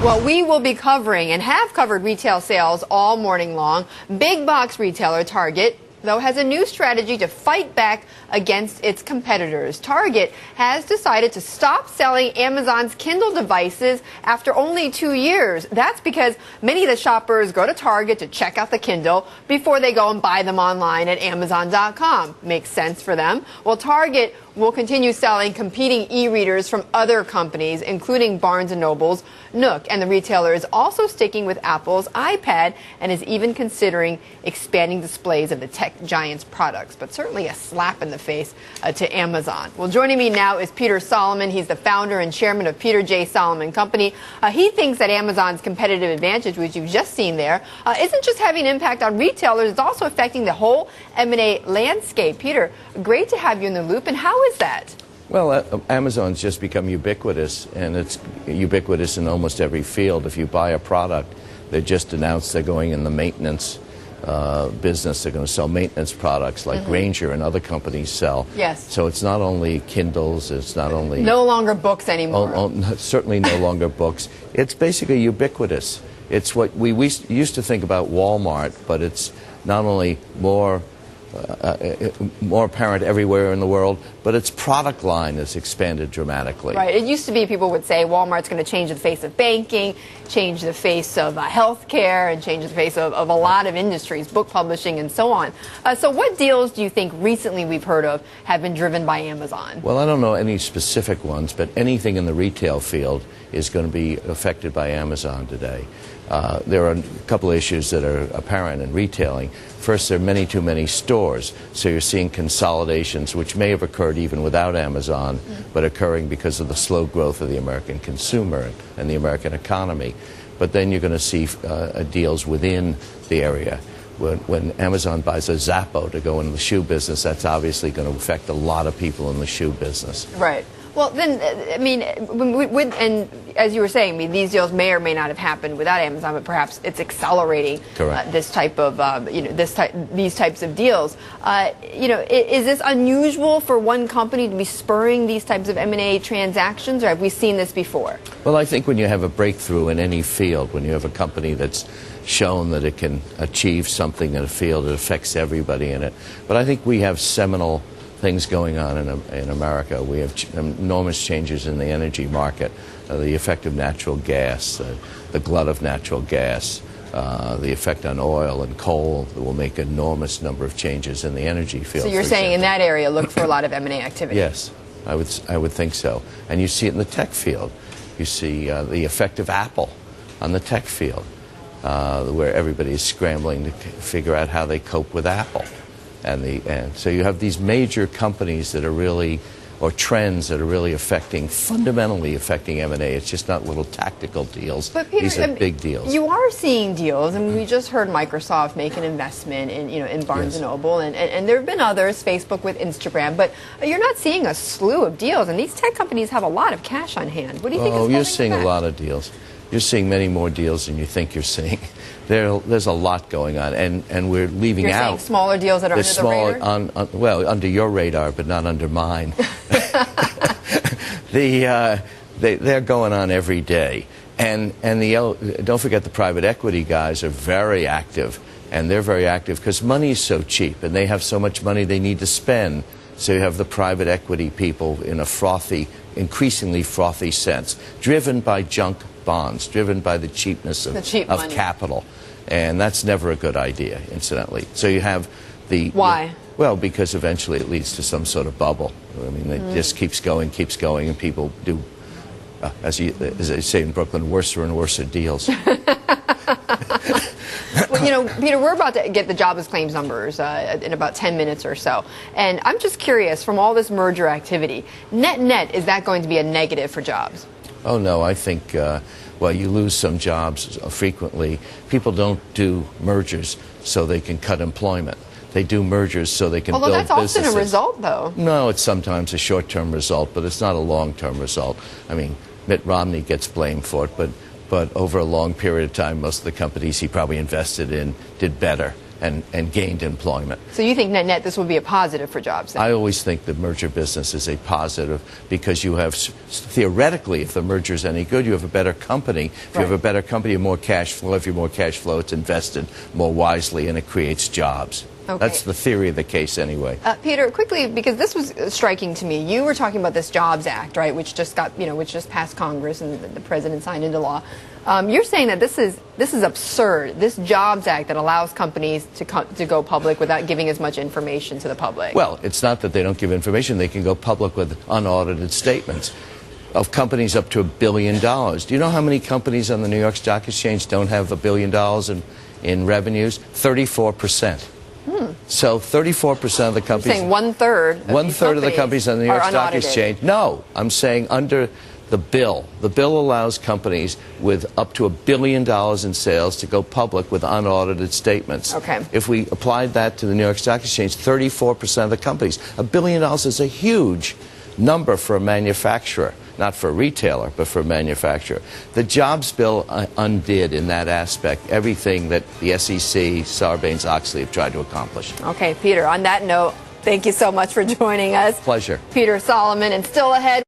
Well, we will be covering and have covered retail sales all morning long. Big box retailer Target, though, has a new strategy to fight back against its competitors. Target has decided to stop selling Amazon's Kindle devices after only 2 years. That's because many of the shoppers go to Target to check out the Kindle before they go and buy them online at Amazon.com. Makes sense for them. Well, Target will continue selling competing e-readers from other companies, including Barnes & Noble's Nook. And the retailer is also sticking with Apple's iPad and is even considering expanding displays of the tech giant's products. But certainly a slap in the face to Amazon. Well, joining me now is Peter Solomon. He's the founder and chairman of Peter J. Solomon Company. He thinks that Amazon's competitive advantage, which you've just seen there, isn't just having an impact on retailers, it's also affecting the whole M&A landscape. Peter, great to have you in the loop. And how is that? Well, Amazon's just become ubiquitous, and it's ubiquitous in almost every field. If you buy a product, they just announced they're going in the maintenance business. They're going to sell maintenance products like Ranger and other companies sell. Yes. So it's not only Kindles, it's not only... No longer books anymore. Certainly no longer books. It's basically ubiquitous. It's what we used to think about Walmart, but it's not only more apparent everywhere in the world, but its product line has expanded dramatically. Right. It used to be people would say Walmart's going to change the face of banking, change the face of healthcare, and change the face of a lot of industries, book publishing and so on. So what deals do you think recently we've heard of have been driven by Amazon? Well, I don't know any specific ones, but anything in the retail field is going to be affected by Amazon today. There are a couple of issues that are apparent in retailing. First, there are many too many stores, so you're seeing consolidations which may have occurred even without Amazon, but occurring because of the slow growth of the American consumer and the American economy. But then you're going to see deals within the area. When Amazon buys a Zappo to go into the shoe business, that's obviously going to affect a lot of people in the shoe business. Right. Well, then, I mean, and as you were saying, I mean, these deals may or may not have happened without Amazon, but perhaps it's accelerating this type of, these types of deals. Is this unusual for one company to be spurring these types of M&A transactions, or have we seen this before? Well, I think when you have a breakthrough in any field, when you have a company that's shown that it can achieve something in a field, it affects everybody in it. But I think we have seminal things going on in America. We have enormous changes in the energy market, the effect of natural gas, the glut of natural gas, the effect on oil and coal that will make an enormous number of changes in the energy field. So you're saying in that area, look for a lot of M&A activity? Yes, I would think so. And you see it in the tech field. You see the effect of Apple on the tech field, where everybody is scrambling to figure out how they cope with Apple. And so you have these major companies that are really, or trends that are really fundamentally affecting M&A. It's just not little tactical deals. But Peter, these are big deals. You are seeing deals, and we just heard Microsoft make an investment in Barnes & Noble, and there have been others, Facebook with Instagram, but you're not seeing a slew of deals, and these tech companies have a lot of cash on hand. What do you think is holding you're seeing them back? A lot of deals. You're seeing many more deals than you think you're seeing. There's a lot going on, and we're leaving You're out. Saying smaller deals that are under the radar? Well, under your radar, but not under mine. They're going on every day, and don't forget the private equity guys are very active, and they're very active because money is so cheap, and they have so much money they need to spend. So you have the private equity people in a increasingly frothy sense, driven by junk bonds, driven by the cheapness of capital. And that's never a good idea, incidentally. So you have the... Why? Well, because eventually it leads to some sort of bubble. I mean, it just keeps going, and people do, as they say in Brooklyn, worser and worser deals. Well, Peter, we're about to get the jobless claims numbers in about 10 minutes or so. And I'm just curious, from all this merger activity, net, is that going to be a negative for jobs? Oh, no, I think, well, you lose some jobs frequently. People don't do mergers so they can cut employment. They do mergers so they can build businesses. Although that's often a result, though. No, it's sometimes a short-term result, but it's not a long-term result. I mean, Mitt Romney gets blamed for it, but over a long period of time, most of the companies he probably invested in did better and gained employment. So you think net-net this would be a positive for jobs then? I always think the merger business is a positive because you have, theoretically, if the merger is any good, you have a better company. If you have a better company, you have more cash flow. If you have more cash flow, it's invested more wisely and it creates jobs. Okay. That's the theory of the case anyway. Peter, quickly, because this was striking to me. You were talking about this Jobs Act, right, which just which just passed Congress and the president signed into law. You're saying that this is absurd. This Jobs Act that allows companies to go public without giving as much information to the public. Well, it's not that they don't give information. They can go public with unaudited statements of companies up to $1 billion. Do you know how many companies on the New York Stock Exchange don't have $1 billion in revenues? 34%. So 34% of the companies... You're saying one-third of the companies on the New York Stock Exchange. No, I'm saying under the bill. The bill allows companies with up to $1 billion in sales to go public with unaudited statements. Okay. If we applied that to the New York Stock Exchange, 34% of the companies. $1 billion is a huge number for a manufacturer. Not for a retailer, but for a manufacturer. The jobs bill undid in that aspect everything that the SEC, Sarbanes-Oxley have tried to accomplish. Okay, Peter, on that note, thank you so much for joining us. Pleasure. Peter Solomon, and still ahead.